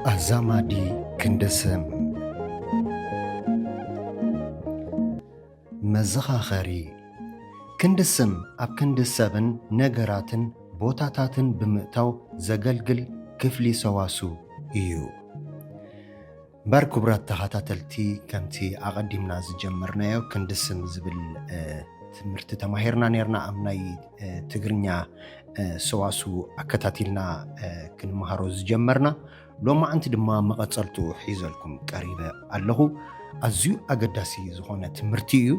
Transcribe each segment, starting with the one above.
አዛማዲ ክንደስም መዘኻኸሪ ክንድስም ኣብ ክንድሰብን ነገራትን ቦታታትን ብምእታው ዘገልግል ክፍሊ ሰዋሱ እዩ። ባር ክቡራት ተኸታተልቲ ከምቲ ኣቐዲምና ዝጀመርናዮ ክንድስም ዝብል ትምህርቲ ተማሂርና ነርና ኣብ ናይ ትግርኛ ሰዋሱ ኣከታቲልና ክንመሃሮ ዝጀመርና ሎማዓንቲ ድማ መቐፀልቱ ሒዘልኩም ቀሪበ ኣለኹ። ኣዝዩ ኣገዳሲ ዝኾነ ትምህርቲ እዩ።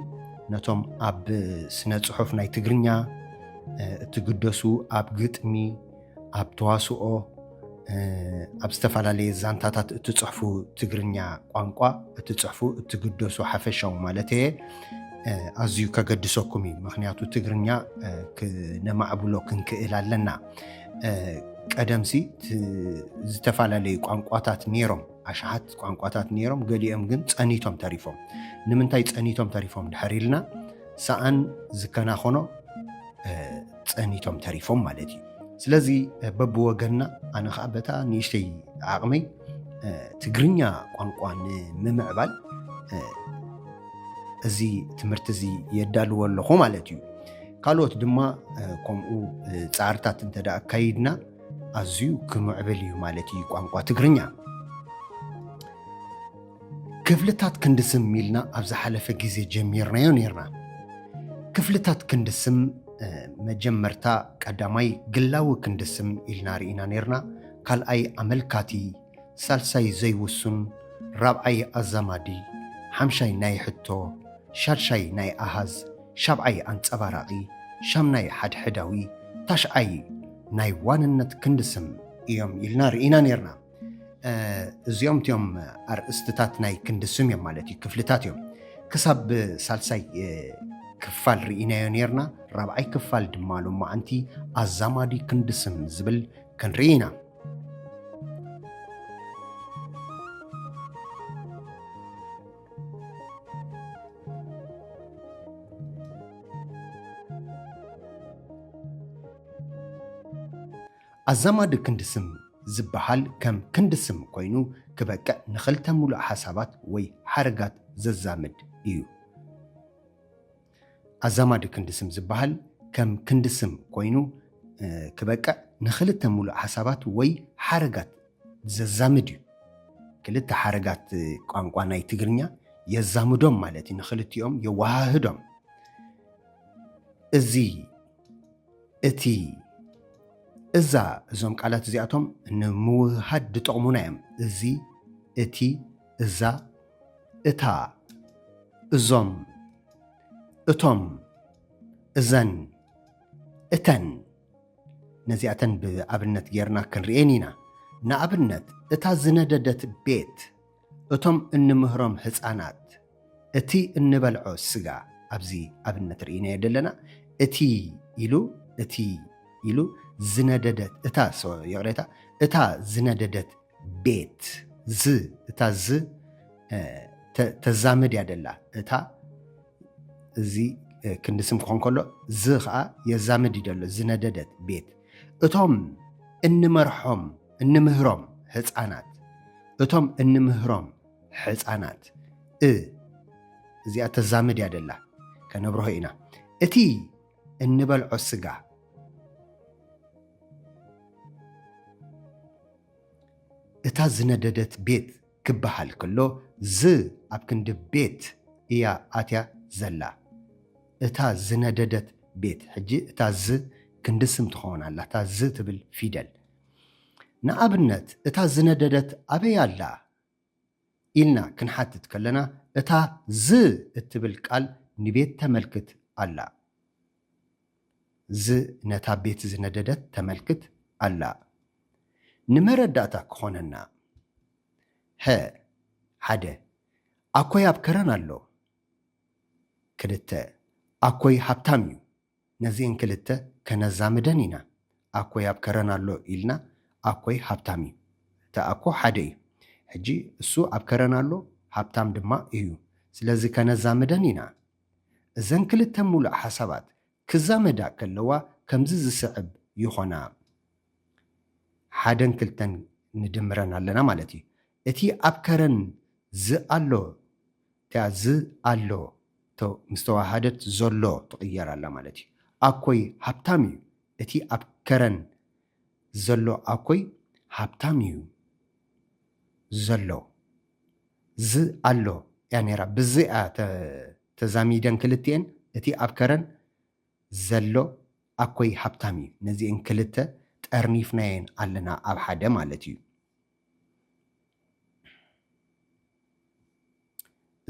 ነቶም ኣብ ስነ ጽሑፍ ናይ ትግርኛ እትግደሱ ኣብ ግጥሚ ኣብ ተዋስኦ ኣብ ዝተፈላለየ ዛንታታት እትጽሕፉ ትግርኛ ቋንቋ እትጽሕፉ እትግደሱ ሓፈሻው ማለት እየ ኣዝዩ ከገድሰኩም እዩ። ምክንያቱ ትግርኛ ነማዕብሎ ክንክእል ኣለና። ቀደምሲ ዝተፈላለዩ ቋንቋታት ነይሮም ኣሽሓት ቋንቋታት ነይሮም፣ ገሊኦም ግን ጸኒቶም ተሪፎም። ንምንታይ ጸኒቶም ተሪፎም ድሕር ኢልና ሰኣን ዝከናኾኖ ጸኒቶም ተሪፎም ማለት እዩ። ስለዚ በብወገንና ኣነ ከዓ በታ ንእሽተይ ዓቕመይ ትግርኛ ቋንቋ ንምምዕባል እዚ ትምህርቲ እዚ የዳልዎ ኣለኹ ማለት እዩ። ካልኦት ድማ ከምኡ ፃዕርታት እንተዳ ኣካይድና ኣዝዩ ክምዕብል እዩ ማለት እዩ ቋንቋ ትግርኛ። ክፍልታት ክንድስም ኢልና ኣብ ዝሓለፈ ግዜ ጀሚርናዮ ነርና። ክፍልታት ክንድስም መጀመርታ ቀዳማይ ግላዊ ክንድስም ኢልና ርኢና ነርና። ካልኣይ ኣመልካቲ፣ ሳልሳይ ዘይውሱን፣ ራብዓይ ኣዛማዲ፣ ሓምሻይ ናይ ሕቶ፣ ሻድሻይ ናይ ኣሃዝ፣ ሻብዓይ ኣንጸባራቒ፣ ሻምናይ ሓድሕዳዊ፣ ታሽዓይ ናይ ዋንነት ክንድስም እዮም ኢልና ርኢና ነርና። እዚኦም እትዮም ኣርእስትታት ናይ ክንድስም እዮም ማለት እዩ፣ ክፍልታት እዮም። ክሳብ ሳልሳይ ክፋል ርኢናዮ ነርና። ራብዓይ ክፋል ድማ ሎማዓንቲ ኣዛማዲ ክንድስም ዝብል ክንርኢ ኢና። ኣዛማዲ ክንድስም ዝበሃል ከም ክንድስም ኮይኑ ክበቅዕ ንኽልተ ሙሉእ ሓሳባት ወይ ሓረጋት ዘዛምድ እዩ። ኣዛማዲ ክንድስም ዝበሃል ከም ክንድስም ኮይኑ ክበቅዕ ንኽልተ ሙሉእ ሓሳባት ወይ ሓረጋት ዘዛምድ እዩ። ክልተ ሓረጋት ቋንቋ ናይ ትግርኛ የዛምዶም ማለት እዩ፣ ንኽልቲኦም የዋሃህዶም። እዚ እቲ እዛ እዞም ቃላት እዚኣቶም ንምውሃድ ዝጠቕሙና እዮም። እዚ እቲ እዛ እታ እዞም እቶም እዘን እተን ነዚኣተን ብኣብነት ጌርና ክንርአን ኢና። ንኣብነት እታ ዝነደደት ቤት፣ እቶም እንምህሮም ህፃናት፣ እቲ እንበልዖ ስጋ። ኣብዚ ኣብነት ርኢና የደለና እቲ ኢሉ ዝነደደት እታ የቕሬታ እታ ዝነደደት ቤት እታ ተዛምድ ያደላ እታ እዚ ክንድስም ክኾን ከሎ ከዓ የዛምድ ይደሎ ዝነደደት ቤት። እቶም እንምህሮም ህፃናት እዚኣ ተዛምድ ያደላ ከነብርሆ ኢና። እቲ እንበልዖ ስጋ እታ ዝነደደት ቤት ክበሃል ከሎ ኣብ ክንዲ ቤት እያ ኣትያ ዘላ። እታ ዝነደደት ቤት ሕጂ እታ ክንድስም ትኸውን ኣላ፣ እታ ትብል ፊደል። ንኣብነት እታ ዝነደደት ኣበይ ኣላ ኢልና ክንሓትት ከለና እታ እትብል ቃል ንቤት ተመልክት ኣላ። ነታ ቤት ዝነደደት ተመልክት ኣላ። ንመረዳእታ ክኾነና ሓደ ኣኮይ ኣብ ከረን ኣሎ፣ ክልተ ኣኮይ ሃብታም እዩ፣ ነዚአን ክልተ ከነዛምደን ኢና ኣኮይ ኣብ ከረን ኣሎ ኢልና ኣኮይ ሃብታም እዩ እታ ኣኮ ሓደ እዩ ሕጂ እሱ ኣብ ከረን ኣሎ ሃብታም ድማ እዩ ስለዚ ከነዛምደን ኢና እዘን ክልተ ሙሉእ ሓሳባት ክዛመዳ ከለዋ ከምዚ ዝስዕብ ይኾና ሓደን ክልተን ንድምረን ኣለና ማለት እዩ እቲ ኣብ ከረን ዝኣሎ እታ ዝኣሎ ምስ ተዋሃደት ዘሎ ትቕየር ኣላ ማለት እዩ ኣኮይ ሃብታም እዩ እቲ ኣብ ከረን ዘሎ ኣኮይ ሃብታም እዩ ዘሎ ዝኣሎ ያ ነይራ ብዚኣ ተዛሚደን ክልቲአን እቲ ኣብ ከረን ዘሎ ኣኮይ ሃብታም እዩ ነዚአን ክልተ ጠርኒፍናየን ኣለና ኣብ ሓደ ማለት እዩ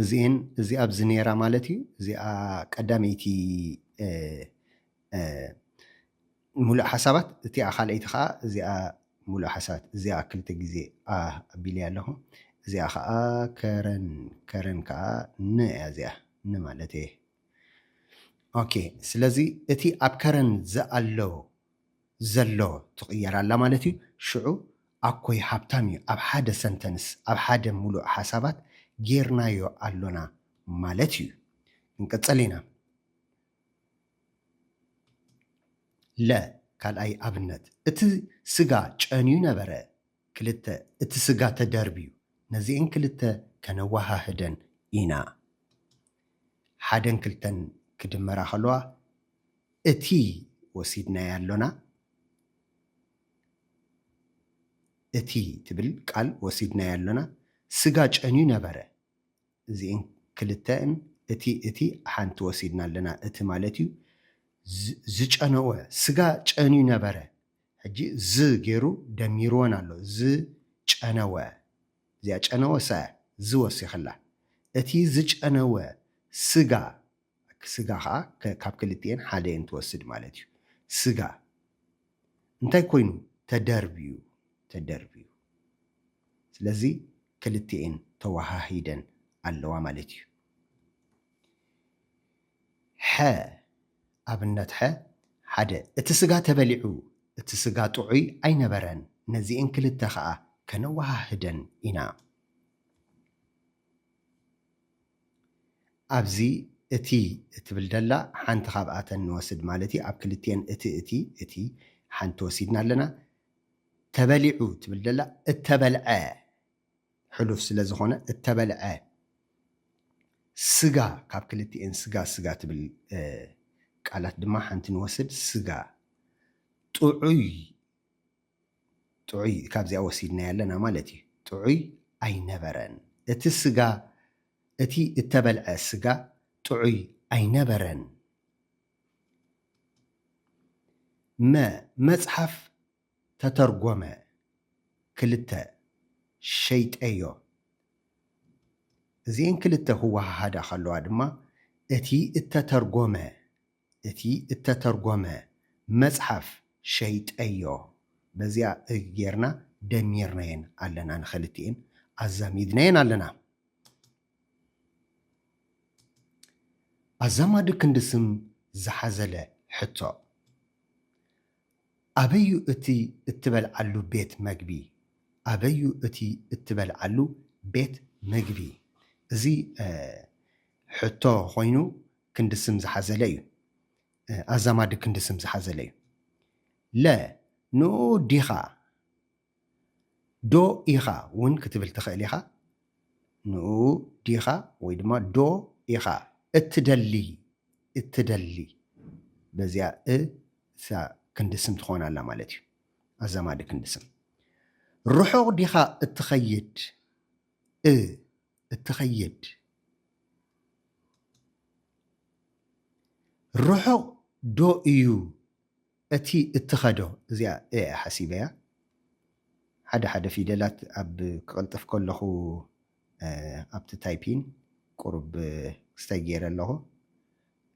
እዚ ኣብዚ ነይራ ማለት እዩ እዚኣ ቀዳመይቲ ሙሉእ ሓሳባት እቲኣ ካልአይቲ ከዓ እዚኣ ሙሉእ ሓሳባት እዚኣ ክልተ ግዜ ኣቢልያ ኣለኹ እዚኣ ከዓ ከረን ከዓ ንእያ እዚኣ ንማለት እየ ኦኬ ስለዚ እቲ ኣብ ከረን ዝኣሎ ዘሎ ትቕየር ኣላ ማለት እዩ ሽዑ ኣኮይ ሃብታም እዩ ኣብ ሓደ ሰንተንስ ኣብ ሓደ ሙሉእ ሓሳባት ጌርናዮ ኣሎና ማለት እዩ እንቀፀል ኢና ለ ካልኣይ ኣብነት እቲ ስጋ ጨንዩ ነበረ ክልተ እቲ ስጋ ተደርብዩ ነዚአን ክልተ ከነዋሃህደን ኢና ሓደን ክልተን ክድመራ ከለዋ እቲ ወሲድናዮ ኣሎና እቲ ትብል ቃል ወሲድናዮ ኣሎና ስጋ ጨንዩ ነበረ እዚአን ክልተን እቲ ሓንቲ ወሲድና ኣለና እቲ ማለት እዩ ዝጨነወ ስጋ ጨንዩ ነበረ ሕጂ ገይሩ ደሚርዎን ኣሎ ዝጨነወ እዚኣ ጨነወ ሰ ዝወሲኸላ እቲ ዝጨነወ ስጋ ከዓ ካብ ክልቲአን ሓደ እየን ትወስድ ማለት እዩ ስጋ እንታይ ኮይኑ ተደርብዩ ስለዚ ክልቲአን ተዋሃሂደን ኣለዋ ማለት እዩ ኣብነት ሓደ እቲ ስጋ ተበሊዑ እቲ ስጋ ጥዑይ ኣይነበረን ነዚአን ክልተ ከዓ ከነዋሃህደን ኢና ኣብዚ እቲ እትብል ደላ ሓንቲ ካብኣተን ንወስድ ማለት እዩ ኣብ ክልቲአን እቲ ሓንቲ ወሲድና ኣለና ተበሊዑ ትብል ደላ እተበልዐ ሕሉፍ ስለ ዝኾነ እተበልዐ ስጋ ካብ ክልቲአን ስጋ ትብል ቃላት ድማ ሓንቲ ንወስድ ስጋ ጥዑይ ካብዚኣ ወሲድና ያለና ማለት እዩ ጥዑይ ኣይነበረን እቲ ስጋ እቲ እተበልዐ ስጋ ጥዑይ ኣይነበረን መፅሓፍ ተተርጎመ ክልተ ሸይጠዮ እዚአን ክልተ ክወሃሃዳ ከለዋ ድማ እቲ እተተርጎመ መፅሓፍ ሸይጠዮ በዚኣ ጌርና ደሚርናየን ኣለና ንክልቲአን ኣዛሚድናየን ኣለና ኣዛማዲ ክንዲ ስም ዝሓዘለ ሕቶ ኣበዩ እቲ እትበልዓሉ ቤት መግቢ ኣበዩ እቲ እትበልዓሉ ቤት ምግቢ እዚ ሕቶ ኮይኑ ክንዲ ስም ዝሓዘለ እዩ ኣዛማዲ ክንዲ ስም ዝሓዘለ እዩ ለ ንኡ ዲኻ ዶ ኢኻ እውን ክትብል ትኽእል ኢኻ ንኡ ዲኻ ወይ ድማ ዶ ኢኻ እትደሊ በዚኣ ክንዲ ስም ትኾን ኣላ ማለት እዩ ኣዛማዲ ክንዲ ስም ርሑቕ ዲኻ እትኸይድ ርሑቕ ዶ እዩ እቲ እትኸዶ እዚኣ ሓሲበያ ሓደ ፊደላት ኣብ ክቕልጥፍ ከለኹ ኣብቲ ታይፒን ቁርብ ክስታይ ገይረ ኣለኹ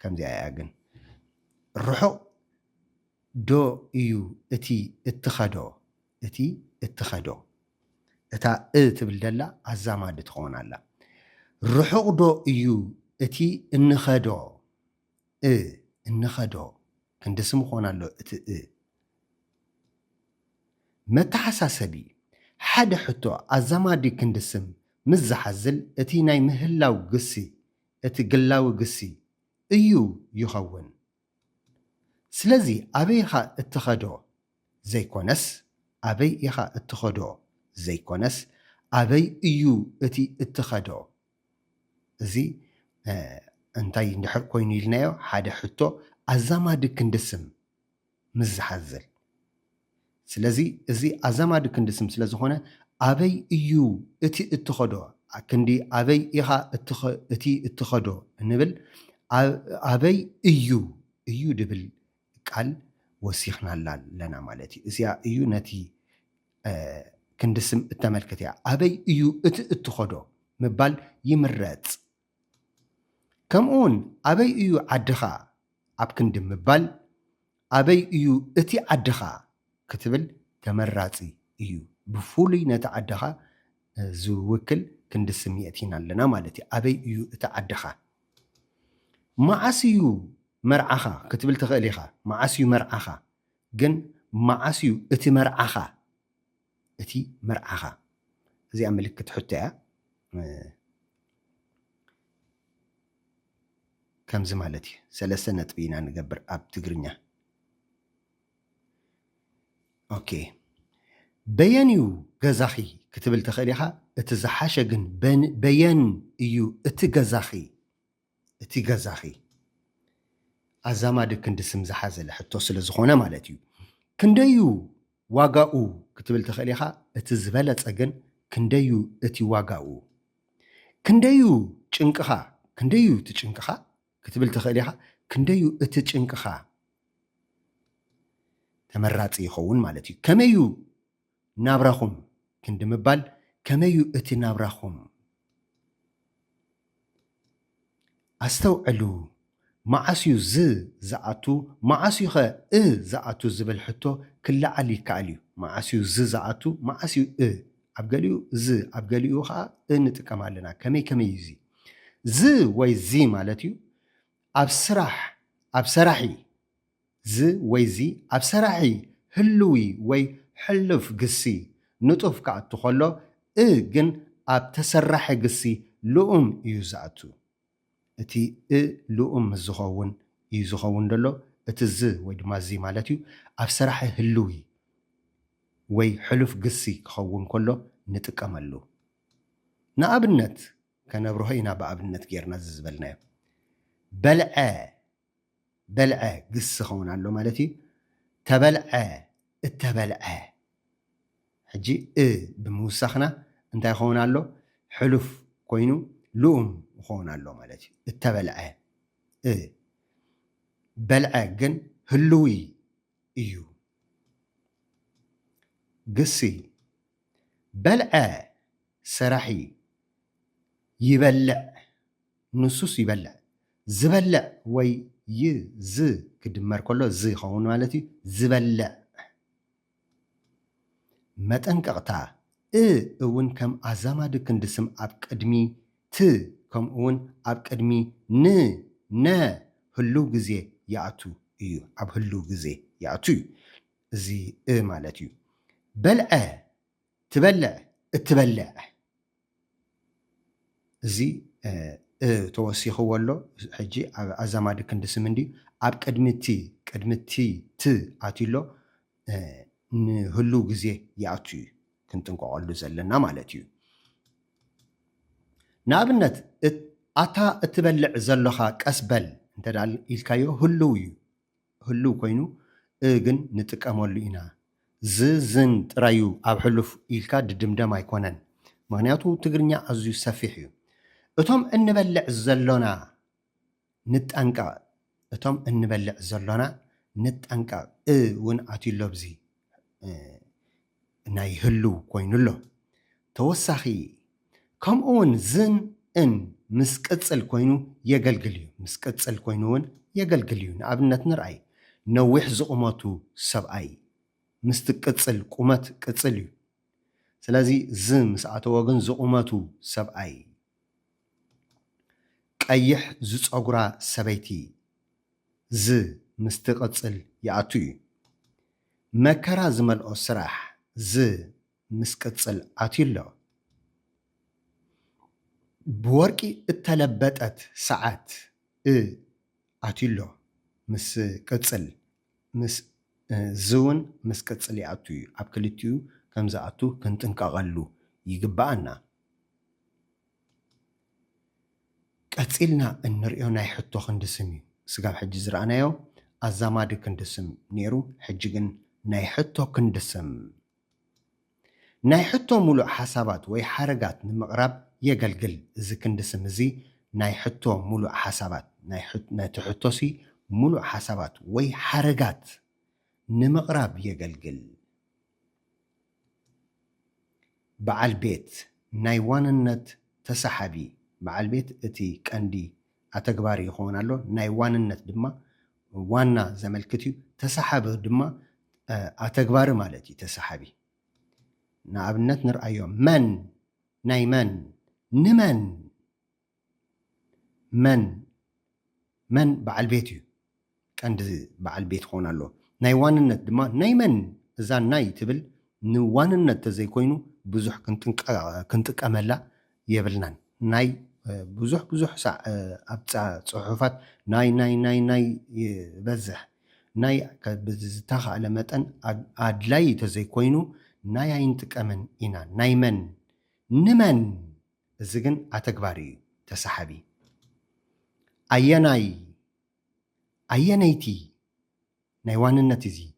ከምዚኣ እያ ግን ርሑቕ ዶ እዩ እቲ እትኸዶ እታ ትብል ደላ ኣዛማዲ ትኸውን ኣላ ርሑቕ ዶ እዩ እቲ እንኸዶ ክንድስም ክኾን ኣሎ እቲ መተሓሳሰቢ ሓደ ሕቶ ኣዛማዲ ክንድስም ምስ ዝሓዝል እቲ ናይ ምህላው ግሲ እቲ ግላዊ ግሲ እዩ ይኸውን። ስለዚ ኣበይ ኢኻ እትኸዶ ዘይኮነስ ኣበይ ኢኻ እትኸዶ ዘይኮነስ ኣበይ እዩ እቲ እትኸዶ እዚ እንታይ እንድሕር ኮይኑ ኢልናዮ ሓደ ሕቶ ኣዛማዲ ክንድስም ምስ ዝሓዝል ስለዚ እዚ ኣዛማዲ ክንድስም ስለ ዝኾነ ኣበይ እዩ እቲ እትኸዶ ክንዲ ኣበይ ኢኻ እቲ እትኸዶ እንብል ኣበይ እዩ እዩ ድብል ቃል ወሲኽናላ ኣለና ማለት እዩ። እዚኣ እዩ ነቲ ክንድስም እተመልክት እያ። ኣበይ እዩ እቲ እትኸዶ ምባል ይምረፅ። ከምኡውን ኣበይ እዩ ዓድኻ ኣብ ክንዲ ምባል ኣበይ እዩ እቲ ዓድኻ ክትብል ተመራፂ እዩ። ብፍሉይ ነቲ ዓድኻ ዝውክል ክንድስም የእቲና ኣለና ማለት እዩ። ኣበይ እዩ እቲ ዓድኻ መዓስ እዩ መርዓኻ ክትብል ትኽእል ኢኻ። መዓስ እዩ መርዓኻ ግን መዓስ እዩ እቲ መርዓኻ እቲ መርዓኻ እዚኣ ምልክት ሕቶ እያ። ከምዚ ማለት እዩ። 3 ነጥቢ ኢና ንገብር ኣብ ትግርኛ። ኦኬ በየን እዩ ገዛኺ ክትብል ትኽእል ኢኻ። እቲ ዝሓሸ ግን በየን እዩ እቲ ገዛኺ እቲ ገዛኺ ኣዛማዲ ክንድስም ዝሓዘለ ሕቶ ስለ ዝኾነ ማለት እዩ። ክንደዩ ዋጋኡ ክትብል ትኽእል ኢኻ። እቲ ዝበለፀ ግን ክንደዩ እቲ ዋጋኡ ክንደዩ ጭንቅኻ ክንደዩ እቲ ጭንቅኻ ክትብል ትኽእል ኢኻ። ክንደዩ እቲ ጭንቅኻ ተመራፂ ይኸውን ማለት እዩ። ከመዩ ናብራኹም ክንዲ ምባል ከመዩ እቲ ናብራኹም ኣስተውዕሉ። መዓስ እዩ ዝኣቱ መዓስ እዩ ኸ ዝኣቱ ዝብል ሕቶ ክለዓል ይከኣል እዩ። መዓስ እዩ ዝኣቱ መዓስ እዩ ኣብ ገሊኡ ኣብ ገሊኡ ከዓ ንጥቀም ኣለና። ከመይ ከመይ እዩ እዚ ወይ ዚ ማለት እዩ ኣብ ሰራሒ ወይ ዚ ኣብ ሰራሒ ህልዊ ወይ ሕልፍ ግሲ ንጡፍ ክኣቱ ከሎ ግን ኣብ ተሰራሐ ግሲ ልኡም እዩ ዝኣቱ። እቲ ልኡም ዝኸውን እዩ ዝኸውን ደሎ እቲ ዝ ወይ ድማ ዚ ማለት እዩ ኣብ ሰራሒ ህልዊ ወይ ሕሉፍ ግሲ ክኸውን ከሎ ንጥቀመሉ። ንኣብነት ከነብርሆ ኢና ብኣብነት ጌርና ዝበልናዮ በልዐ ግሲ ክኸውን ኣሎ ማለት እዩ። ተበልዐ እተበልዐ ሕጂ ብምውሳኽና እንታይ ክኸውን ኣሎ ሕሉፍ ኮይኑ ልኡም ክኸውን ኣሎ ማለት እዩ። እተበልዐ በልዐ ግን ህልዊ እዩ። ግሲ በልዐ ሰራሒ ይበልዕ ንሱስ ይበልዕ ዝበልዕ ወይ ዝ ክድመር ከሎ ዝ ይኸውን ማለት እዩ። ዝበልዕ መጠንቀቕታ እውን ከም ኣዛማዲ ክንድስም ኣብ ቅድሚ ት ከምኡ እውን ኣብ ቅድሚ ነ ህልው ግዜ ይኣቱ እዩ። ኣብ ህልው ግዜ ይኣቱ እዩ እዚ ማለት እዩ። በልዐ ትበልዕ እትበልዕ እዚ ተወሲኽዎ ኣሎ። ሕጂ ኣብ ኣዛማዲ ክንድስም እንዲ ኣብ ቅድሚቲ ት ኣትሎ ንህልው ግዜ ይኣቱ እዩ ክንጥንቀቐሉ ዘለና ማለት እዩ። ንኣብነት ኣታ እትበልዕ ዘለኻ ቀስበል እንተዳ ኢልካዮ ህልው እዩ። ህልው ኮይኑ ግን ንጥቀመሉ ኢና። ዝን ጥራዩ ኣብ ሕሉፍ ኢልካ ድድምደም ኣይኮነን። ምክንያቱ ትግርኛ ኣዝዩ ሰፊሕ እዩ። እቶም እንበልዕ ዘሎና ንጠንቀቕ እቶም እንበልዕ ዘሎና ንጠንቀቕ እውን ኣትሎ ብዚ ናይ ህልው ኮይኑሎ ተወሳኺ ከምኡውን ዝን ምስ ቅፅል ኮይኑ የገልግል እዩ። ምስ ቅፅል ኮይኑ እውን የገልግል እዩ። ንኣብነት ንርኣይ ነዊሕ ዝቁመቱ ሰብኣይ ምስ ትቅፅል ቁመት ቅፅል እዩ። ስለዚ ዝ ምስ ኣተዎ ግን ዝቁመቱ ሰብኣይ ቀይሕ ዝፀጉራ ሰበይቲ ዝ مستقصل يأتي مكرا زمل أسرح ز مسقصل أتيلو بوركي التلبتت ساعات أتيلو مسقصل مس زون مسقصل يأتي أبكلتيو كم زأتو كنت انكغلو يقبعنا قصيلنا النريو ناي حتو خندسمي سقاب حج زرعنايو أزامادي كندسم نيرو حجيجن ناي حتو كندسم ناي حتو ملو حسابات وي حرقات نمقرب يقلقل إذا كندسم زي ناي حتو ملو حسابات ناي تحتو سي ملو حسابات وي حرقات نمقرب يقلقل بعال بيت ناي واننت تسحبي بعال بيت اتي كاندي أتكباري يخون له ناي واننت دما وانا زملكتي تسحب دما أتكبار مالتي تسحبي نابنت نرأيو من ناي من نمن من بعال بيتي كاند بعال بيت خون له ناي واننت دما ناي من زان ناي تبل نواننت تزي كوينو بزح كنتك أملا يبلنان ناي بزح ساعة أبتع صحفات ناي بزح ناي بزتاخ على متن أدلاي تزي كوينو ناي عينتك أمن إنا ناي من نمن الزجن أتكباري تسحبي أينايتي نايوان النتيزي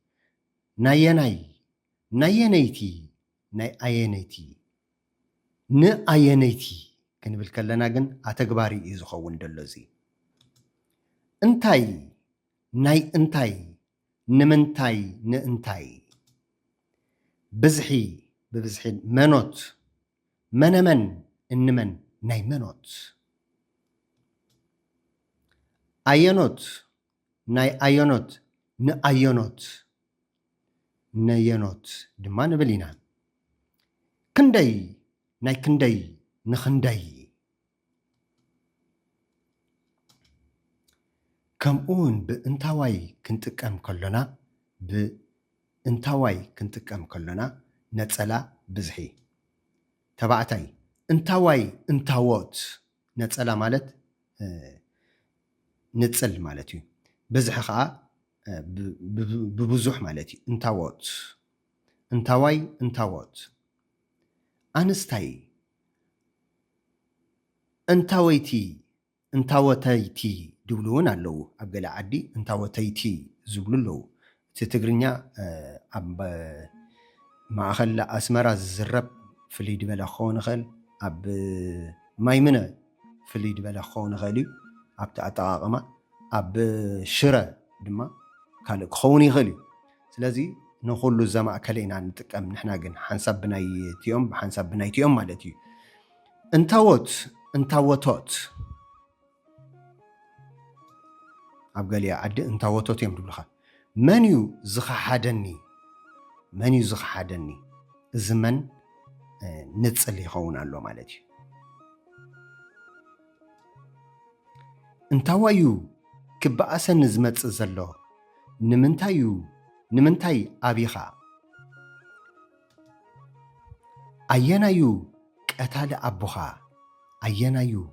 ناينايتي ناي أينايتي كان بالكلنا جن أتكباري إزخون دلزي انتاي ناي انتاي نمنتاي نانتاي بزحي منوت منمن إنمن ناي منوت أينوت ناي أينوت نأينوت نينوت دمان بلينا كندي ناي كندي نخندي كمون بانتاواي كنتقم كلنا بانتاواي كنتقم كلنا نصلا بزحي تبعتاي انتاواي انتاوت نصلا مالت نصل مالتي بزح خا ببزح مالتي انتاوت انتاواي انتاوت أنستاي انتاوتايتي دبلون اللو أبقى عدي انتاوتايتي زبلو اللو تتقرنيا أب ما أخل أسمرا الزرب في اللي دبلا خون خل أب مايمنة في اللي دبلا خون خلي أب تأتاقما أب شرا دما كالك خوني خلي سلازي نقول له زما كلينا نتقم نحنا جن حنسب بنايتيوم مالتي انتاوتوت أبقى عد انتاوتوت يوم دبلخا منيو زخ حدني زمن نتصل يخون الله مالتي انتاوايو كبأسن نزمت زلو نمنتاي أبيخا أينايو قتال أبوخا أينايو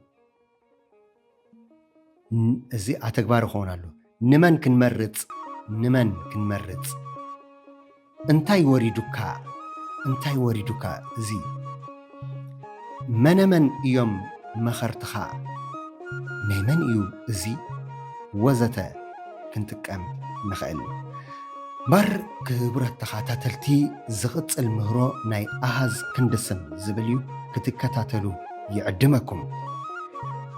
زي أتكبار خونالو نمن كنمرت انتاي وريدوكا زي من يوم مخرتخا نيمن يو زي وزتا كنتقم نخيل بار كبرت تخاتاتلتي زغط المهرو ناي أهز كندسم زبليو كتكتاتلو يعدمكم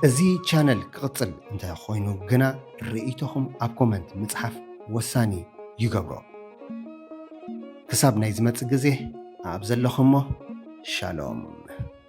ازي channel كقصل انت خوينو جنا رئيتهم اب كومنت مصحف وساني يقبرو كساب نايزمت غزي اب زلخمو شالوم